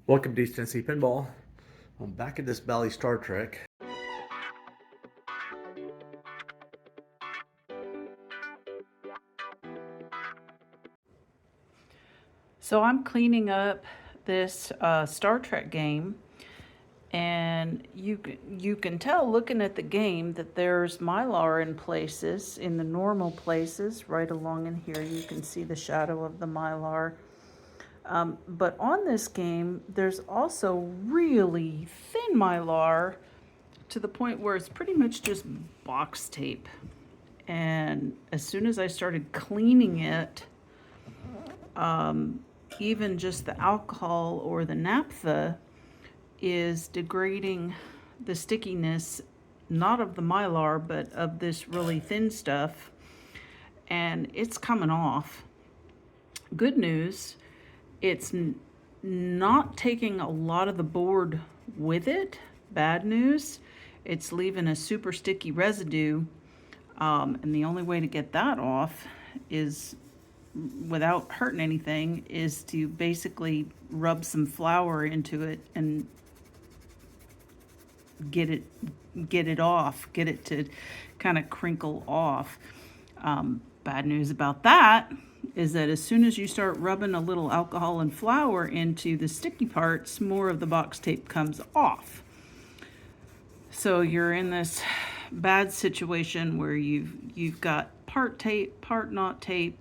Welcome to East Tennessee Pinball. I'm back at this Bally Star Trek. So I'm cleaning up this Star Trek game, and you can tell looking at the game that there's Mylar in places, in the normal places, right along in here. You can see the shadow of the Mylar. But on this game, there's also really thin Mylar to the point where it's pretty much just box tape. And as soon as I started cleaning it, even just the alcohol or the naphtha is degrading the stickiness, not of the Mylar, but of this really thin stuff, and it's coming off. Good news, it's not taking a lot of the board with it. Bad news, it's leaving a super sticky residue, and the only way to get that off is, without hurting anything, is to basically rub some flour into it and get it off, get it to kind of crinkle off. Bad news about that is that as soon as you start rubbing a little alcohol and flour into the sticky parts, more of the box tape comes off. So you're in this bad situation where you've got part tape, part not tape,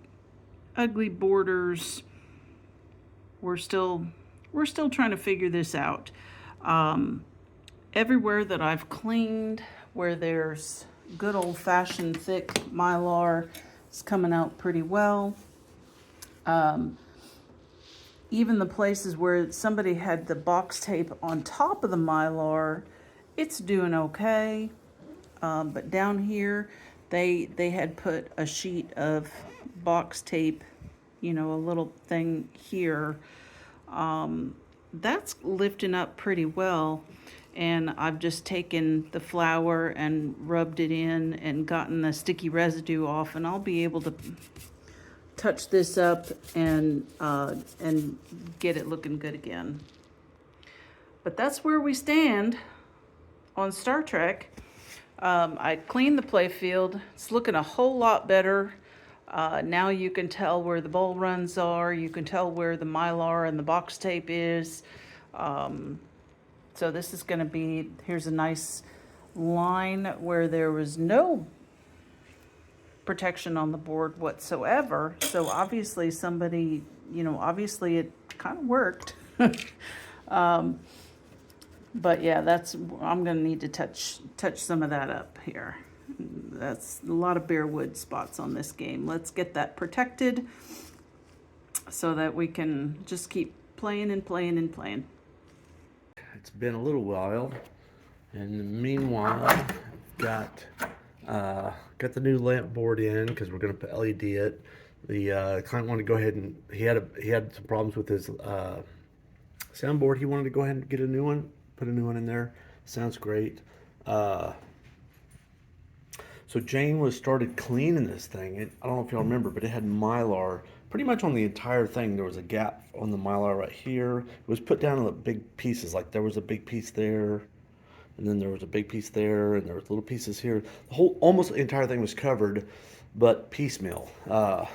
ugly borders. We're still trying to figure this out. Everywhere that I've cleaned, where there's good old-fashioned thick Mylar, it's coming out pretty well. Even the places where somebody had the box tape on top of the Mylar, it's doing okay. But down here, they had put a sheet of box tape, a little thing here. That's lifting up pretty well, and I've just taken the flour and rubbed it in and gotten the sticky residue off, and I'll be able to touch this up and get it looking good again. But that's where we stand on Star Trek. I cleaned the playfield. It's looking a whole lot better. Now you can tell where the bowl runs are. You can tell where the Mylar and the box tape is. So this is going to be, here's a nice line where there was no protection on the board whatsoever. So obviously somebody, obviously it kind of worked. But yeah, I'm going to need to touch some of that up here. That's a lot of bare wood spots on this game. Let's get that protected so that we can just keep playing and playing and playing. It's been a little while, and meanwhile, got the new lamp board in because we're going to LED it. The client wanted to go ahead and he had some problems with his soundboard. He wanted to go ahead and get a new one, put a new one in there. Sounds great. So Jane started cleaning this thing. I don't know if y'all remember, but it had Mylar pretty much on the entire thing. There was a gap on the Mylar right here. It was put down in big pieces. Like there was a big piece there, and then there was a big piece there, and there was little pieces here. Almost the entire thing was covered, but piecemeal. But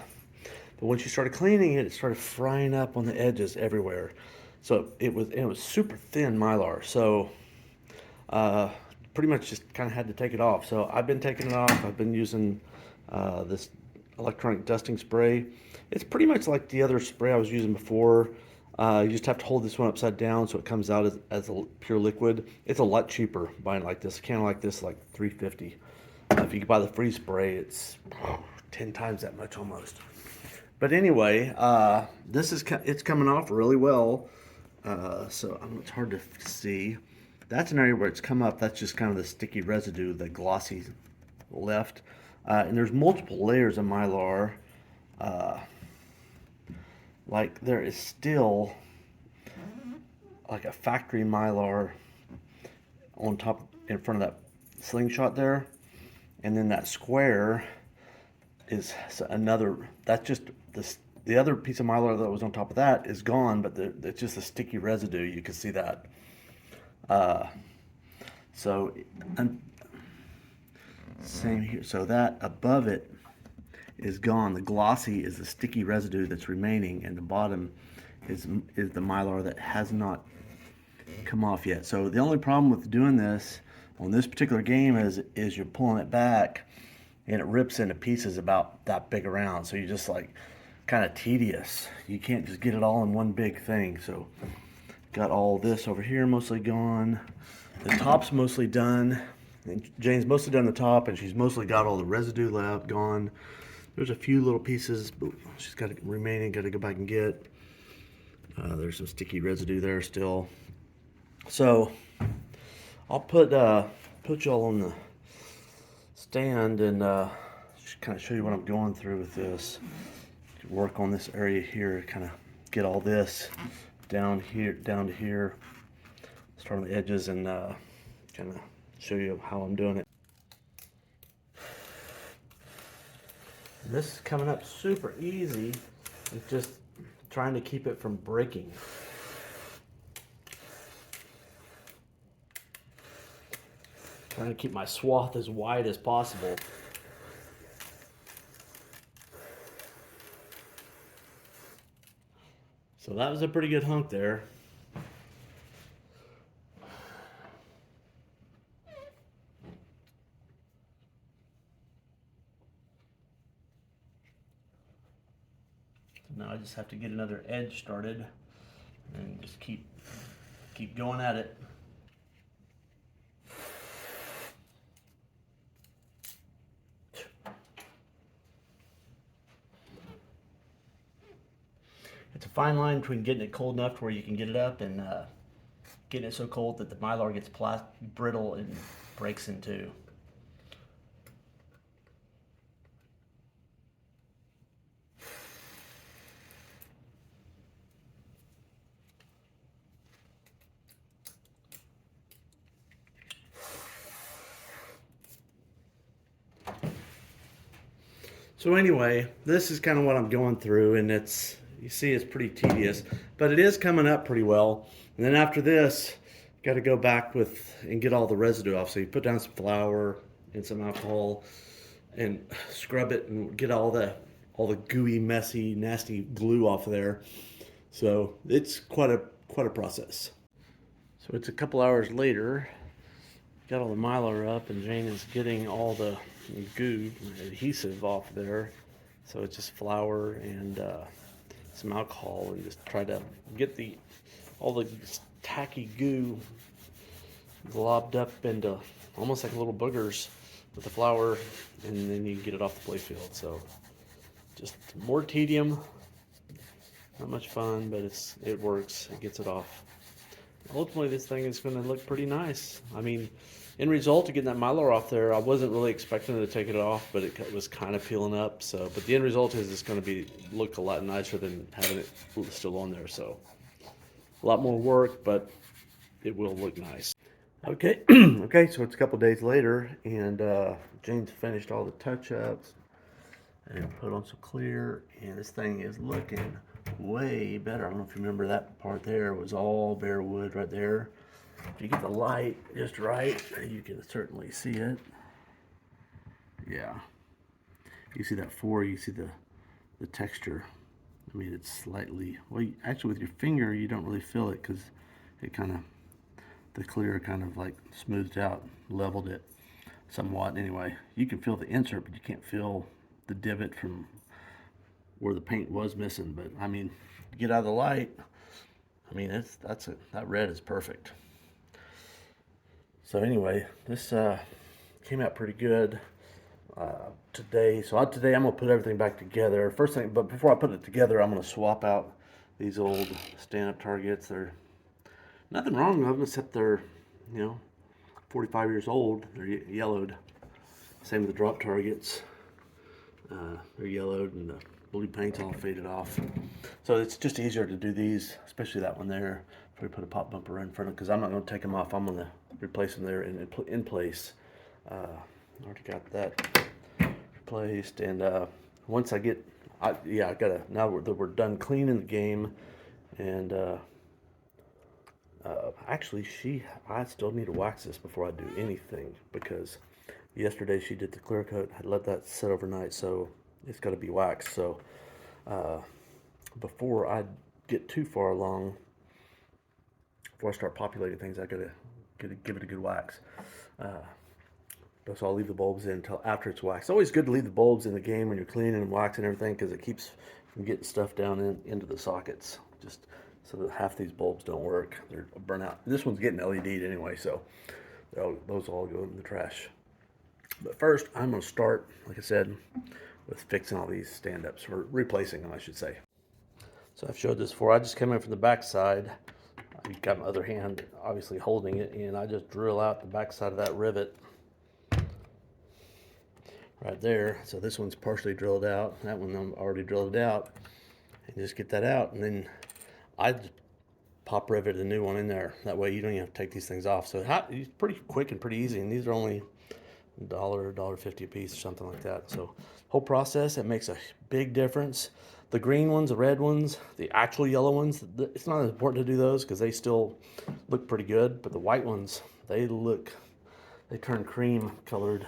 once you started cleaning it, it started frying up on the edges everywhere. So it was super thin Mylar. So pretty much just kind of had to take it off. So I've been taking it off. I've been using this electronic dusting spray. It's pretty much like the other spray I was using before. You just have to hold this one upside down so it comes out as a pure liquid. It's a lot cheaper buying like this. A can like this, like $3.50. If you buy the free spray, it's 10 times that much almost. But anyway, it's coming off really well. So it's hard to see. That's an area where it's come up. That's just kind of the sticky residue, the glossy left. And there's multiple layers of Mylar. Like there is still like a factory Mylar on top in front of that slingshot there. And then that square is another, that's just the other piece of Mylar that was on top of that is gone, but it's just a sticky residue. You can see that. So, and same here. So that above it is gone. The glossy is the sticky residue that's remaining, and the bottom is the Mylar that has not come off yet. So the only problem with doing this on this particular game is you're pulling it back and it rips into pieces about that big around. So you just like kind of tedious. You can't just get it all in one big thing. So got all this over here mostly gone. The top's mostly done. And Jane's mostly done the top, and she's mostly got all the residue left gone. There's a few little pieces but she's got remaining, got to go back and get. There's some sticky residue there still. So I'll put y'all on the stand and just kind of show you what I'm going through with this. Work on this area here, kind of get all this down to here. Start on the edges and kind of show you how I'm doing it. This is coming up super easy. It's just trying to keep it from breaking. Trying to keep my swath as wide as possible. So that was a pretty good hunk there. Now I just have to get another edge started and just keep going at it. It's a fine line between getting it cold enough to where you can get it up and getting it so cold that the Mylar gets brittle and breaks in two. So anyway, this is kind of what I'm going through, and you see it's pretty tedious, but it is coming up pretty well. And then after this, got to go back and get all the residue off. So you put down some flour and some alcohol and scrub it and get all the gooey, messy, nasty glue off of there. So it's quite a process. So it's a couple hours later. Got all the Mylar up, and Jane is getting all the goo adhesive off there. So it's just flour and some alcohol, and just try to get all the tacky goo globbed up into almost like little boogers with the flour, and then you can get it off the play field. So just more tedium, not much fun, but it works. It gets it off. Ultimately, this thing is going to look pretty nice. I mean, in result of getting that Mylar off there, I wasn't really expecting to take it off, but it was kind of peeling up. So, but the end result is it's going to look a lot nicer than having it still on there. So, a lot more work, but it will look nice. Okay, okay. So it's a couple days later, and Jane's finished all the touch-ups and put on some clear, and this thing is looking way better. I don't know if you remember that part there was all bare wood right there. If you get the light just right, you can certainly see it. Yeah. You see that you see the texture. I mean, it's slightly, well, actually with your finger, you don't really feel it because it the clear kind of like smoothed out, leveled it somewhat. Anyway, you can feel the insert, but you can't feel the divot from where the paint was missing. But I mean, get out of the light, I mean, that red is perfect. So anyway, this came out pretty good today. So today I'm gonna put everything back together. First thing, but before I put it together, I'm gonna swap out these old stand-up targets. They're nothing wrong with them except they're 45 years old. They're yellowed. Same with the drop targets. They're yellowed and the blue paint's all faded off. So it's just easier to do these, especially that one there. If we put a pop bumper in front of, because I'm not going to take them off. I'm going to replace them there in place. Already got that replaced, and once I get, Yeah, I gotta, now that we're done cleaning the game, and actually, I still need to wax this before I do anything, because yesterday she did the clear coat. I let that sit overnight, so it's got to be waxed. So before I get too far along, before I start populating things, I gotta give it a good wax. So I'll leave the bulbs in until after it's waxed. It's always good to leave the bulbs in the game when you're cleaning and waxing and everything, because it keeps from getting stuff down into the sockets. Just so that half these bulbs don't work. They're burnt out. This one's getting LED'd anyway, so those all go in the trash. But first, I'm going to start, like I said, with fixing all these stand-ups, or replacing them, I should say. So I've showed this before. I just came in from the back side. I've got my other hand obviously holding it, and I just drill out the back side of that rivet right there. So this one's partially drilled out. That one I'm already drilled it out. And just get that out, and then I just pop rivet a new one in there. That way you don't even have to take these things off. So it's pretty quick and pretty easy, and these are only $1.50 a piece or something like that. So whole process, it makes a big difference. The green ones, the red ones, the actual yellow ones, it's not as important to do those because they still look pretty good. But the white ones, they turn cream colored.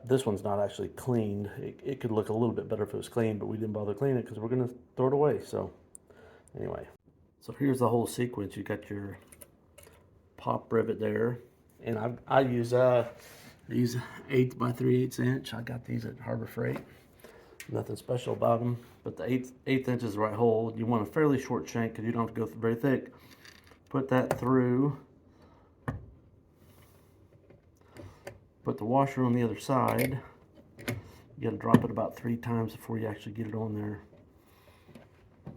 This one's not actually cleaned. It could look a little bit better if it was clean, but we didn't bother cleaning it because we're going to throw it away. So anyway, so here's the whole sequence. You got your pop rivet there, and I use these 8 by 3/8 inch. I got these at Harbor Freight. Nothing special about them, but the eighth inch is the right hole. You want a fairly short shank because you don't have to go very thick. Put that through. Put the washer on the other side. You got to drop it about 3 times before you actually get it on there.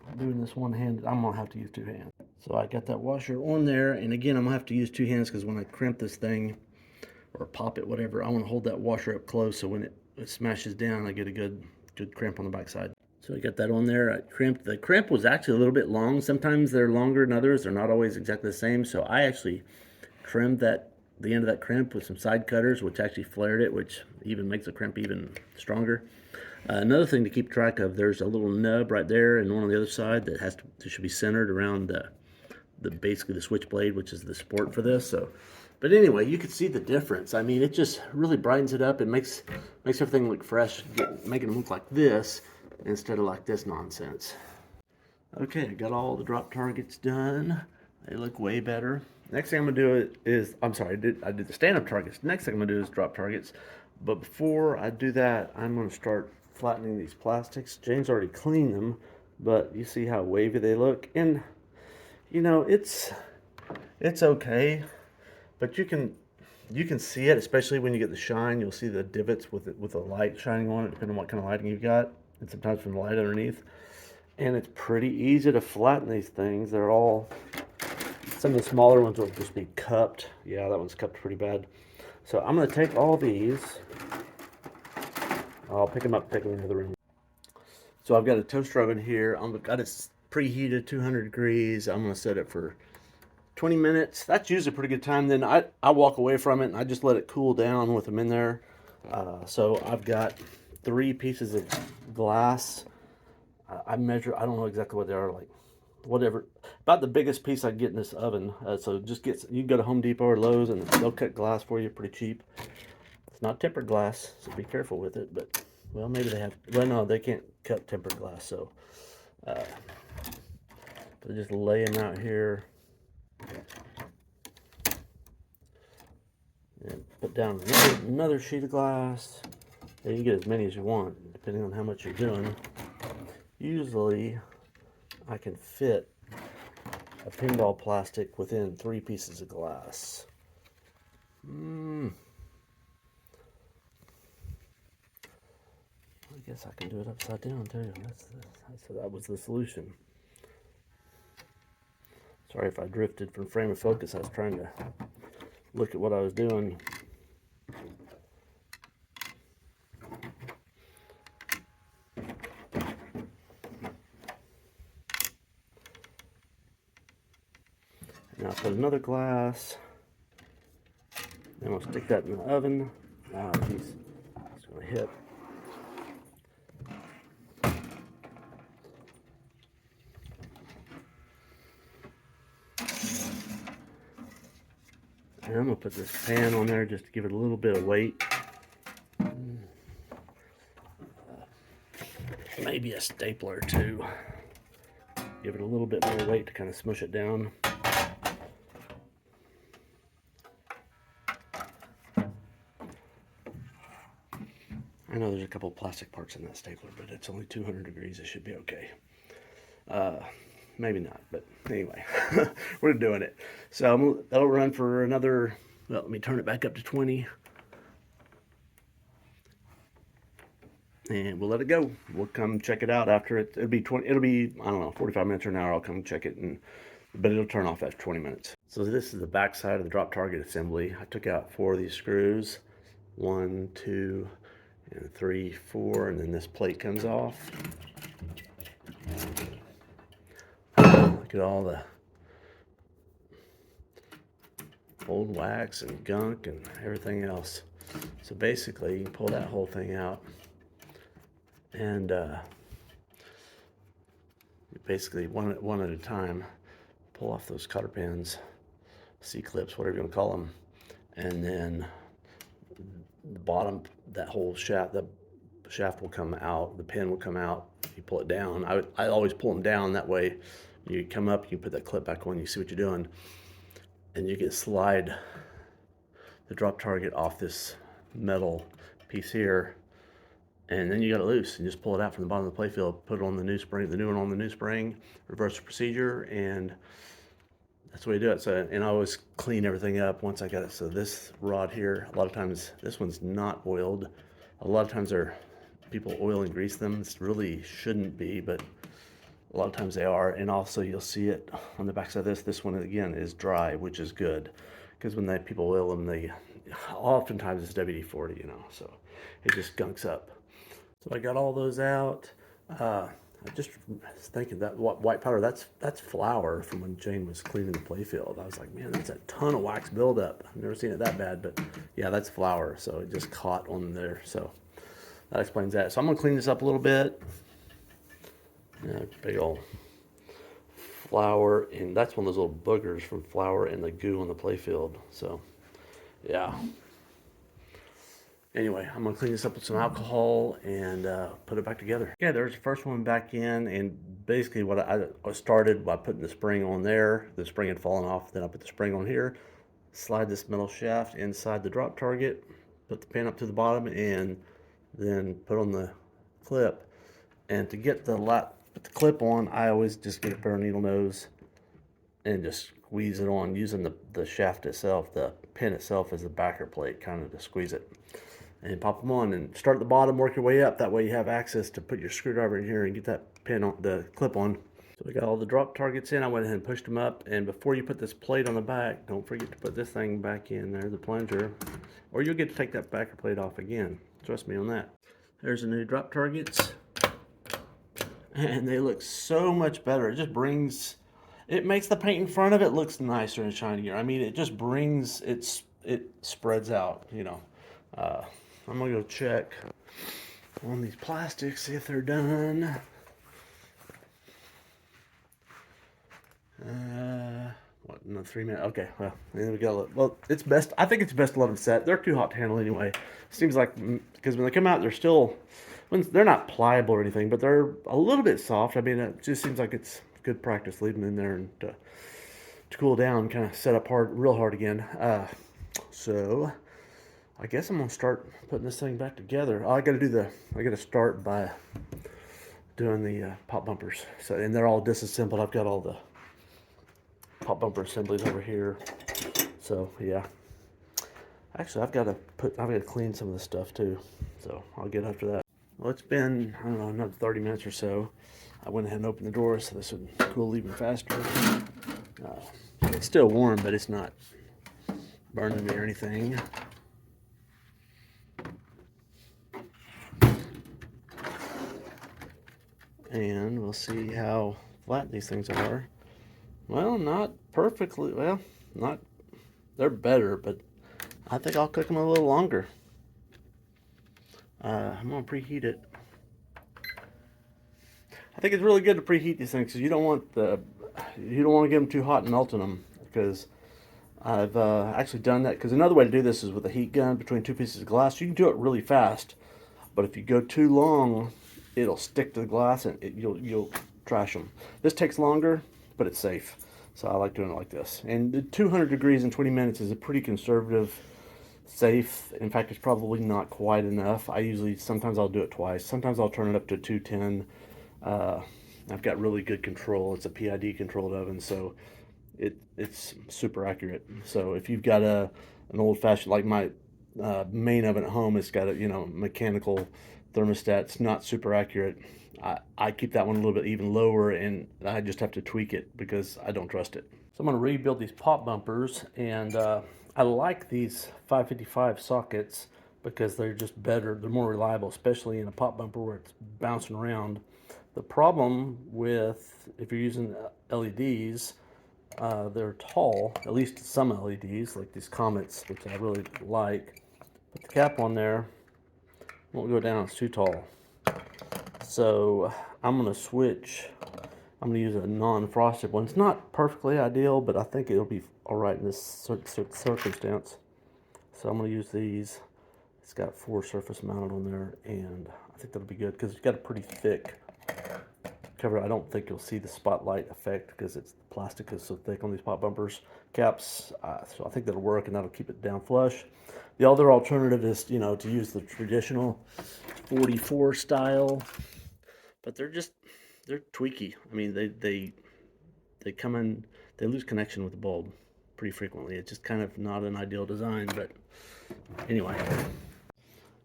I'm doing this one-handed. I'm gonna have to use 2 hands. So I got that washer on there, and again, I'm gonna have to use 2 hands because when I crimp this thing or pop it, whatever, I want to hold that washer up close so when it smashes down, I get a good crimp on the back side. So I got that on there. I crimped. The crimp was actually a little bit long. Sometimes they're longer than others. They're not always exactly the same. So I actually trimmed the end of that crimp with some side cutters, which actually flared it, which even makes the crimp even stronger. Another thing to keep track of, there's a little nub right there and one on the other side that should be centered around basically the switchblade, which is the support for this. So, but anyway, you can see the difference. I mean, it just really brightens it up. It makes everything look fresh, making them look like this instead of like this nonsense. Okay, I got all the drop targets done. They look way better. Next thing I'm gonna do is, I'm sorry, I did the stand-up targets. Next thing I'm gonna do is drop targets. But before I do that, I'm gonna start flattening these plastics. Jane's already cleaned them, but you see how wavy they look. And you know, it's okay, but you can see it, especially when you get the shine. You'll see the divots with the light shining on it, depending on what kind of lighting you've got, and sometimes from the light underneath. And it's pretty easy to flatten these things. They're all, some of the smaller ones will just be cupped. Yeah, that one's cupped pretty bad. So I'm going to take all these. I'll pick them up, take them into the room. So I've got a toaster oven here. I've got it preheated 200 degrees. I'm going to set it for 20 minutes. That's usually a pretty good time. Then I walk away from it and I just let it cool down with them in there. So I've got 3 pieces of glass. I measure, I don't know exactly what they are, like whatever, about the biggest piece I get in this oven. So just you can go to Home Depot or Lowe's and they'll cut glass for you pretty cheap. It's not tempered glass, so be careful with it. But well, maybe they have. Well, no, they can't cut tempered glass. So, but just lay them out here and put down another sheet of glass. And you get as many as you want, depending on how much you're doing. Usually, I can fit a pinball plastic within 3 pieces of glass. I guess I can do it upside down too. So that was the solution. Sorry if I drifted from frame of focus. I was trying to look at what I was doing. Now I'll put another glass. Then we'll stick that in the oven. Ah, geez, it's gonna hit. And I'm gonna put this pan on there just to give it a little bit of weight. Maybe a stapler too. Give it a little bit more weight to kind of smush it down. I know there's a couple plastic parts in that stapler, but it's only 200 degrees. It should be okay. Maybe not, but anyway, we're doing it. So that'll run for another, well, let me turn it back up to 20. And we'll let it go. We'll come check it out after it. It'll be I don't know, 45 minutes or an hour. I'll come check it, but it'll turn off after 20 minutes. So this is the back side of the drop target assembly. I took out 4 of these screws. 1, 2, and 3, 4, and then this plate comes off. Look at all the old wax and gunk and everything else. So basically, you can pull that whole thing out, and basically one at a time, pull off those cotter pins, C-clips, whatever you want to call them, and then the bottom, that whole shaft, the shaft will come out, the pin will come out. You pull it down. I always pull them down, that way you come up, you put that clip back on, you see what you're doing, and you can slide the drop target off this metal piece here, and then you got it loose and just pull it out from the bottom of the playfield, put it on the new spring, the new one on the new spring, reverse the procedure, and that's the way you do it. So, and I always clean everything up once I got it. So this rod here, a lot of times this one's not oiled. A lot of times people oil and grease them. This really shouldn't be, but a lot of times they are. And also you'll see it on the back side of this one again is dry, which is good, because when people oil them, oftentimes it's WD-40, you know, so it just gunks up. So I got all those out. I just was thinking that white powder, that's flour from when Jane was cleaning the playfield. I was like, man, that's a ton of wax buildup. I've never seen it that bad, but yeah, that's flour. So it just caught on there. So that explains that. So I'm gonna clean this up a little bit. Yeah, big old flour, and that's one of those little boogers from flour and the goo on the playfield. So yeah. Anyway, I'm gonna clean this up with some alcohol and put it back together. Okay, there's the first one back in, and basically what I started by putting the spring on there. The spring had fallen off, then I put the spring on here, slide this metal shaft inside the drop target, put the pin up to the bottom, and then put on the clip. And to get put the clip on, I always just get a pair of needle nose and just squeeze it on using the shaft itself, the pin itself as a backer plate, kind of to squeeze it. And pop them on and start at the bottom, work your way up. That way you have access to put your screwdriver in here and get that pin on, the clip on. So we got all the drop targets in. I went ahead and pushed them up. And before you put this plate on the back, don't forget to put this thing back in there, the plunger, or you'll get to take that backer plate off again. Trust me on that. There's the new drop targets. And they look so much better. It makes the paint in front of it looks nicer and shinier. I mean, it just brings, it spreads out, you know. I'm gonna go check on these plastics, see if they're done. What, another 3 minutes? Okay, well, then we got. Well, it's best. I think it's best to let them set. They're too hot to handle anyway. Seems like, because when they come out, they're not pliable or anything, but they're a little bit soft. I mean, it just seems like it's good practice leaving them in there and to cool down, kind of set up real hard again. So I guess I'm gonna start putting this thing back together. I gotta start by doing the pop bumpers. So, and they're all disassembled. I've got all the pop bumper assemblies over here. So yeah. Actually, I've got to clean some of this stuff too. So I'll get after that. Well, it's been, I don't know, another 30 minutes or so. I went ahead and opened the door so this would cool even faster. It's still warm, but it's not burning me or anything. And we'll see how flat these things are. Well, not perfectly, they're better, but I think I'll cook them a little longer. I'm gonna preheat it. I think it's really good to preheat these things because you don't want to get them too hot and melting them, because I've actually done that because another way to do this is with a heat gun between two pieces of glass. You can do it really fast, but if you go too long, it'll stick to the glass and you'll trash them. This takes longer, but it's safe. So I like doing it like this. And the 200 degrees in 20 minutes is a pretty conservative, safe. In fact, it's probably not quite enough. Sometimes I'll do it twice. Sometimes I'll turn it up to 210. I've got really good control. It's a PID controlled oven, so it's super accurate. So if you've got an old fashioned, like my main oven at home, it's got a mechanical thermostat. It's not super accurate. I keep that one a little bit even lower, and I just have to tweak it because I don't trust it. So I'm going to rebuild these pop bumpers, and I like these 555 sockets because they're just better. They're more reliable, especially in a pop bumper where it's bouncing around. The problem with, if you're using LEDs, they're tall, at least some LEDs, like these Comets, which I really like. Put the cap on there, won't go down, it's too tall. So I'm going to switch. I'm going to use a non-frosted one. It's not perfectly ideal, but I think it'll be all right in this circumstance. So I'm going to use these. It's got 4 surface mounted on there, and I think that'll be good because it's got a pretty thick cover. I don't think you'll see the spotlight effect because the plastic is so thick on these pop bumpers caps. So I think that'll work, and that'll keep it down flush. The other alternative is, to use the traditional 44 style, but they're tweaky. I mean, they come in, they lose connection with the bulb pretty frequently. It's just kind of not an ideal design, but anyway.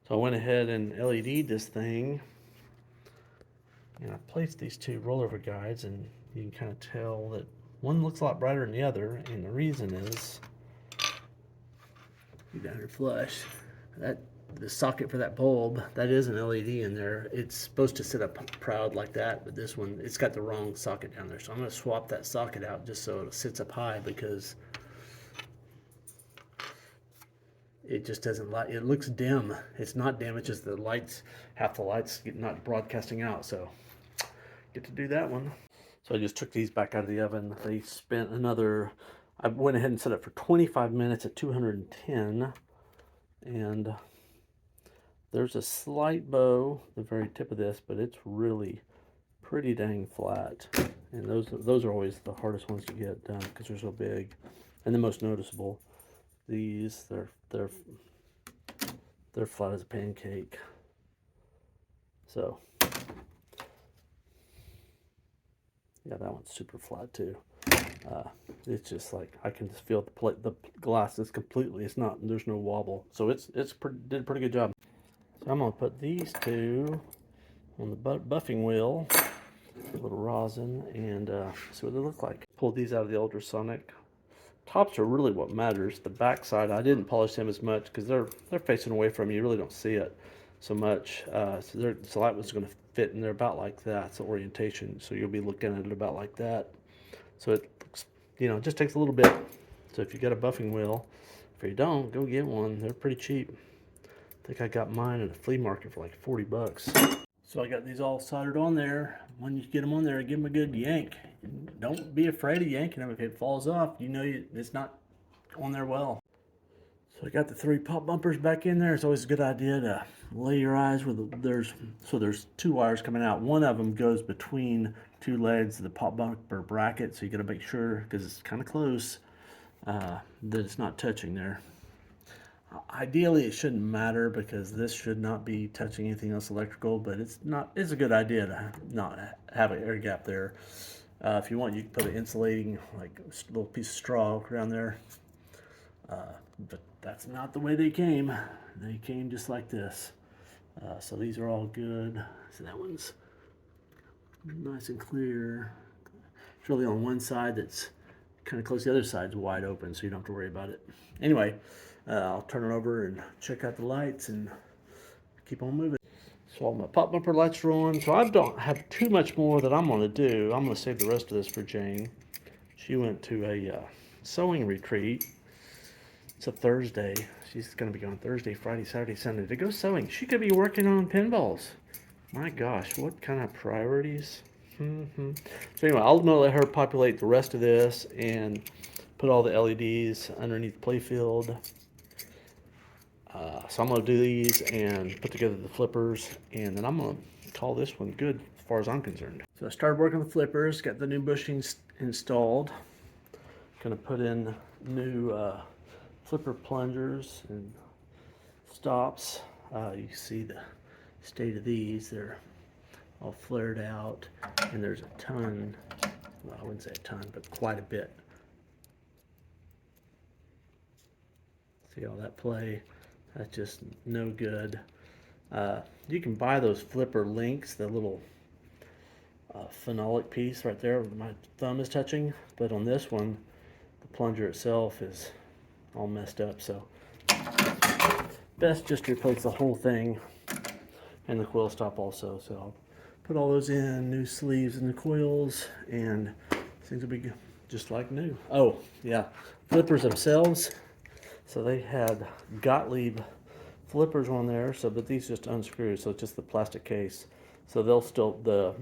So I went ahead and LED'd this thing, and I placed these 2 rollover guides, and you can kind of tell that one looks a lot brighter than the other, and the reason is, you down here flush, that the socket for that bulb, that is an LED in there. It's supposed to sit up proud like that, but this one, it's got the wrong socket down there. So I'm going to swap that socket out just so it sits up high, because it just doesn't light. It looks dim. It's not dim, it's just the lights, half the lights not broadcasting out. So get to do that one. So I just took these back out of the oven. They spent I went ahead and set it for 25 minutes at 210, and there's a slight bow at the very tip of this, but it's really pretty dang flat. And those are always the hardest ones to get done because they're so big and the most noticeable. These, they're flat as a pancake. So yeah, that one's super flat too. It's just like I can just feel the glass is completely. There's no wobble. So did a pretty good job. So I'm gonna put these 2 on the buffing wheel, a little rosin, and see what they look like. Pulled these out of the ultrasonic. Tops are really what matters. The back side, I didn't polish them as much because they're facing away from you. You really don't see it so much. So the light was going to fit in there about like that. It's the orientation. So you'll be looking at it about like that. So it looks, it just takes a little bit. So if you got a buffing wheel, if you don't, go get one. They're pretty cheap. I think I got mine at a flea market for like 40 bucks. So I got these all soldered on there. When you get them on there, give them a good yank. Don't be afraid of yanking them. If it falls off, it's not on there well. So I got the 3 pop bumpers back in there. It's always a good idea to lay your eyes where there's 2 wires coming out. One of them goes between 2 legs of the pop bumper bracket, so you got to make sure, because it's kind of close, that it's not touching there. Ideally, it shouldn't matter because this should not be touching anything else electrical, but it's a good idea to not have an air gap there. If you want, you can put an insulating, like a little piece of straw around there. But that's not the way they came. They came just like this. So these are all good. So that one's nice and clear. It's really on one side that's kind of close. The other side's wide open, so you don't have to worry about it. Anyway, I'll turn it over and check out the lights and keep on moving. So all my pop bumper lights are on. So I don't have too much more that I'm going to do. I'm going to save the rest of this for Jane. She went to a sewing retreat. It's a Thursday. She's going to be gone Thursday, Friday, Saturday, Sunday to go sewing. She could be working on pinballs. My gosh, what kind of priorities? So anyway, I'll let her populate the rest of this, and put all the LEDs underneath the playfield. So I'm going to do these and put together the flippers, and then I'm going to call this one good as far as I'm concerned. So I started working the flippers, got the new bushings installed. Going to put in new flipper plungers and stops. You can see the state of these. They're all flared out, and there's a ton, well, I wouldn't say a ton, but quite a bit. See all that play? That's just no good. You can buy those flipper links, the little phenolic piece right there where my thumb is touching, but on this one, the plunger itself is all messed up, so best just to replace the whole thing, and the coil stop also. So I'll put all those in, new sleeves and the coils, and things will be just like new. Oh yeah, flippers themselves. So they had Gottlieb flippers on there, so but these just unscrew, so it's just the plastic case. So they'll still, the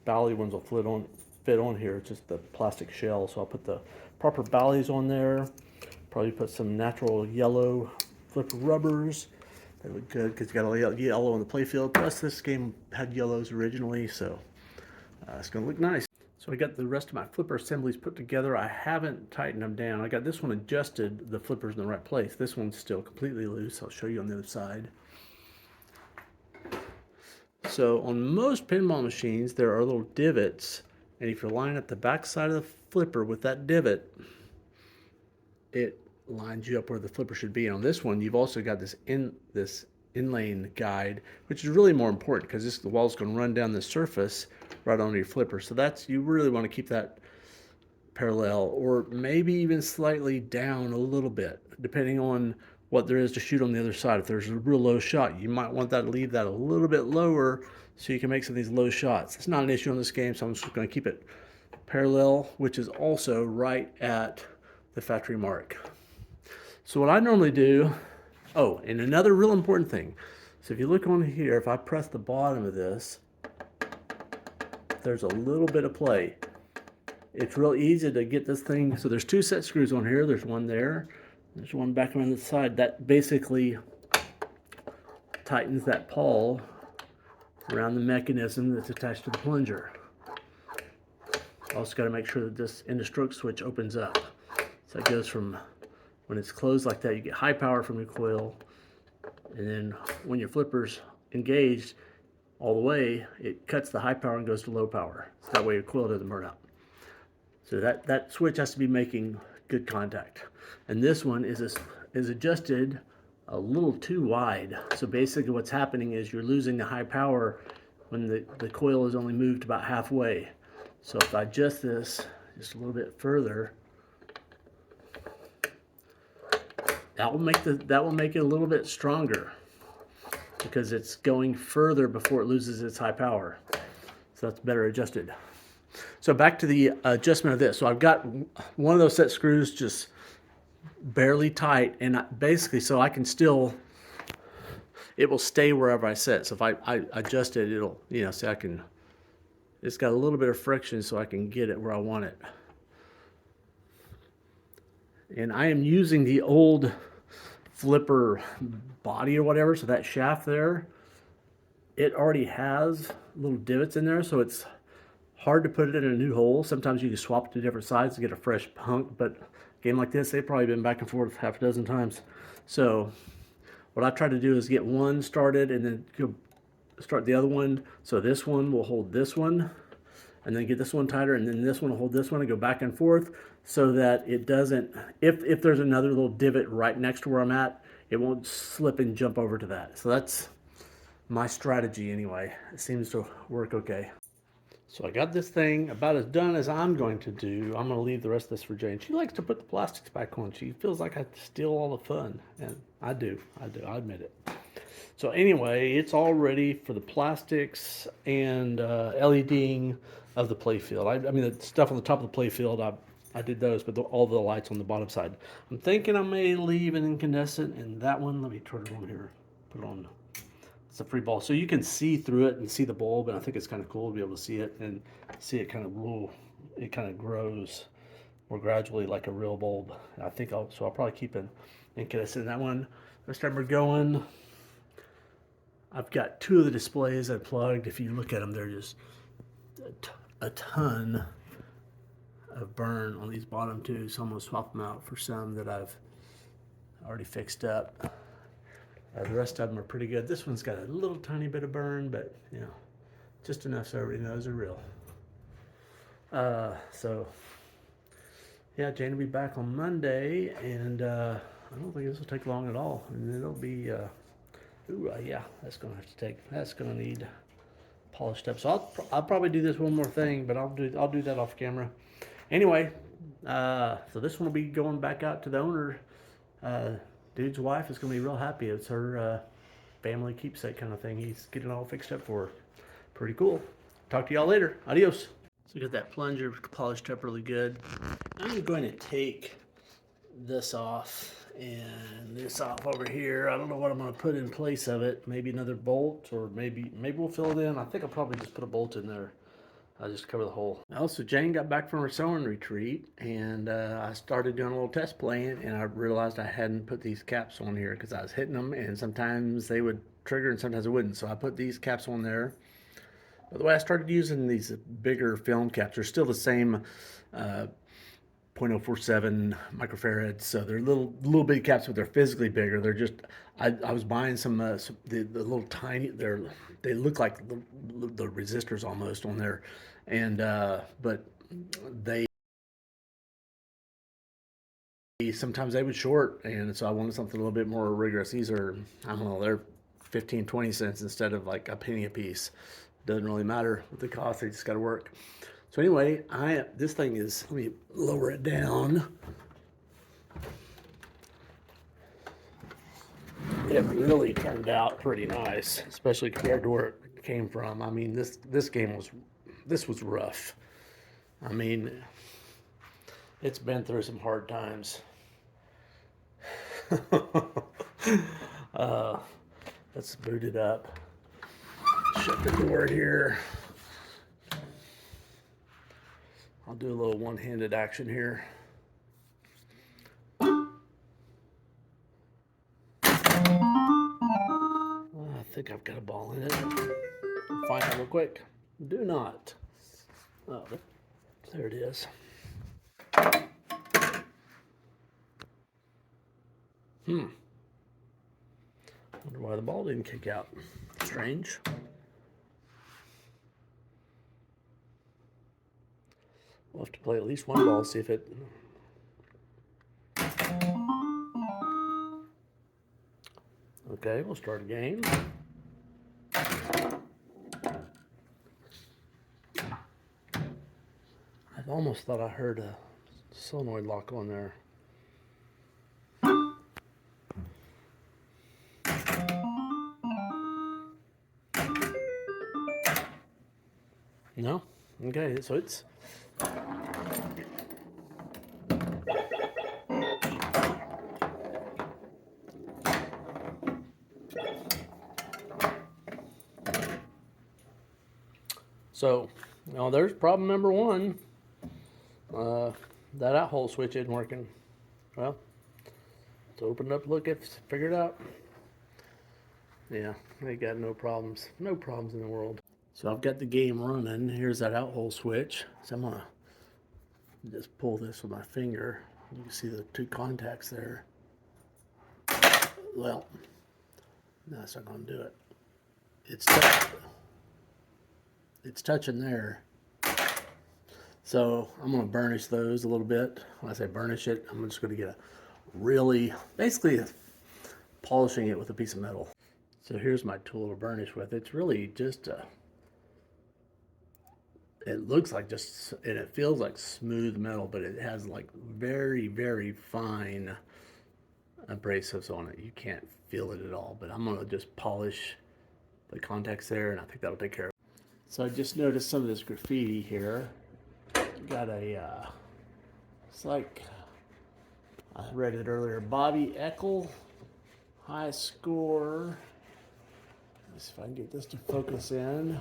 Bally ones will fit on here. It's just the plastic shell. So I'll put the proper Bally's on there. Probably put some natural yellow flipper rubbers. They look good because you got all yellow on the playfield. Plus this game had yellows originally, so it's gonna look nice. So I got the rest of my flipper assemblies put together. I haven't tightened them down. I got this one adjusted, the flippers in the right place. This one's still completely loose. I'll show you on the other side. So on most pinball machines, there are little divots, and if you line up the back side of the flipper with that divot, it lines you up where the flipper should be. And on this one, you've also got this inlane guide, which is really more important because the wall's going to run down the surface right onto your flipper. So you really want to keep that parallel, or maybe even slightly down a little bit, depending on what there is to shoot on the other side. If there's a real low shot, you might want that to leave that a little bit lower so you can make some of these low shots. It's not an issue on this game, so I'm just going to keep it parallel, which is also right at the factory mark. So what I normally do, oh, and another real important thing. So if you look on here, if I press the bottom of this, there's a little bit of play. It's real easy to get this thing. So there's two set screws on here. There's one there. There's one back around the side. That basically tightens that pawl around the mechanism that's attached to the plunger. Also got to make sure that this end of stroke switch opens up. So it goes from, when it's closed like that, you get high power from your coil. And then when your flipper's engaged all the way, it cuts the high power and goes to low power. So that way your coil doesn't burn out. So that switch has to be making good contact. And this one is adjusted a little too wide. So basically what's happening is you're losing the high power when the coil is only moved about halfway. So if I adjust this just a little bit further, that will make it a little bit stronger because it's going further before it loses its high power. So that's better adjusted. So back to the adjustment of this. So I've got one of those set screws just barely tight, and basically so I can still, it will stay wherever I set. So if I adjust it, it'll, see I can, it's got a little bit of friction so I can get it where I want it. And I am using the old flipper body or whatever, so that shaft there, it already has little divots in there, so it's hard to put it in a new hole. Sometimes you can swap it to different sides to get a fresh hunk, but a game like this, they've probably been back and forth half a dozen times. So what I try to do is get one started and then go start the other one. So this one will hold this one, and then get this one tighter, and then this one will hold this one, and go back and forth so that it doesn't, if there's another little divot right next to where I'm at, it won't slip and jump over to that. So that's my strategy anyway. It seems to work okay. So I got this thing about as done as I'm going to do. I'm going to leave the rest of this for Jane. She likes to put the plastics back on. She feels like I steal all the fun, and I do, I admit it. So anyway, it's all ready for the plastics and LEDing of the playfield. I mean, the stuff on the top of the playfield, I did those, but all the lights on the bottom side. I'm thinking I may leave an incandescent in that one. Let me turn it on here. Put it on. It's a free ball, so you can see through it and see the bulb, and I think it's kind of cool to be able to see it and see it kind of, it kind of grows more gradually like a real bulb. I think I'll probably keep an incandescent in that one. This time we're going. I've got 2 of the displays I plugged. If you look at them, they're just a ton of burn on these bottom 2, so I'm gonna swap them out for some that I've already fixed up. The rest of them are pretty good. This one's got a little tiny bit of burn, but you know, just enough so everybody knows they're real. So yeah, Jane will be back on Monday, and I don't think this will take long at all. And it'll be, yeah, that's gonna need polished up. So I'll probably do this one more thing, but I'll do that off camera. Anyway, so this one will be going back out to the owner. Dude's wife is gonna be real happy. It's her family keepsake kind of thing. He's getting it all fixed up for her. Pretty cool. Talk to y'all later. Adios. So we got that plunger polished up really good. I'm going to take this off and this off over here. I don't know what I'm going to put in place of it. Maybe another bolt, or maybe we'll fill it in. I think I'll probably just put a bolt in there. I'll just cover the hole. Also, Jane got back from her sewing retreat, and I started doing a little test playing, and I realized I hadn't put these caps on here because I was hitting them, and sometimes they would trigger and sometimes it wouldn't. So I put these caps on there. By the way, I started using these bigger film caps. They're still the same 0.047 microfarads, so they're little bitty caps, but they're physically bigger. They're just, I was buying some the little tiny, they look like the resistors almost on there, and but sometimes they would short, and so I wanted something a little bit more rigorous. These are, I don't know, they're 15-20 cents instead of like a penny a piece. Doesn't really matter what the cost, they just got to work. So anyway, this thing is, let me lower it down. It really turned out pretty nice, especially compared to where it came from. I mean, this was rough. I mean, it's been through some hard times. Let's boot it up. Shut the door here. I'll do a little one-handed action here. I think I've got a ball in it. I'll find out real quick. Do not. Oh, there it is. Wonder why the ball didn't kick out. Strange. We'll have to play at least one ball, see if it... Okay, we'll start a game. I almost thought I heard a solenoid lock on there. No? Okay, so it's... So, now there's problem number one. That out-hole switch isn't working. Well, let's open it up, look, figure it out. Yeah, they got no problems. No problems in the world. So I've got the game running. Here's that out-hole switch. So I'm gonna just pull this with my finger. You can see the 2 contacts there. Well, that's not gonna do it. It's touching there. So I'm gonna burnish those a little bit. When I say burnish it, I'm just gonna get basically polishing it with a piece of metal. So here's my tool to burnish with. It's really just it looks like and it feels like smooth metal, but it has like very, very fine abrasives on it. You can't feel it at all, but I'm gonna just polish the contacts there, and I think that'll take care of it. So I just noticed some of this graffiti here. Got it's like, I read it earlier, Bobby Eckel, high score. Let's see if I can get this to focus in.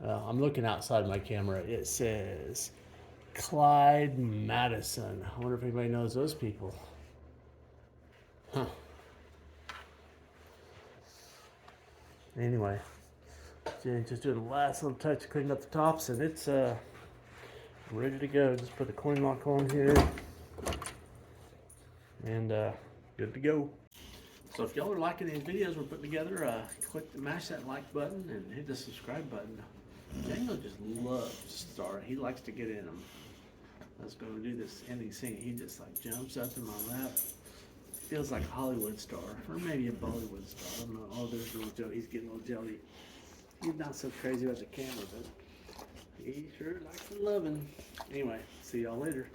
I'm looking outside my camera. It says Clyde Madison. I wonder if anybody knows those people. Huh. Anyway, just doing the last little touch, cleaning up the tops, and it's ready to go. Just put the coin lock on here, and good to go. So if y'all are liking these videos we're putting together, mash that like button and hit the subscribe button. Django just loves Star. He likes to get in them. Let's go do this ending scene. He just like jumps up in my lap. Feels like a Hollywood star, or maybe a Bollywood star. I don't know. Oh, there's little Joe. He's getting a little jelly. He's not so crazy about the camera, but he sure likes the loving. Anyway, see y'all later.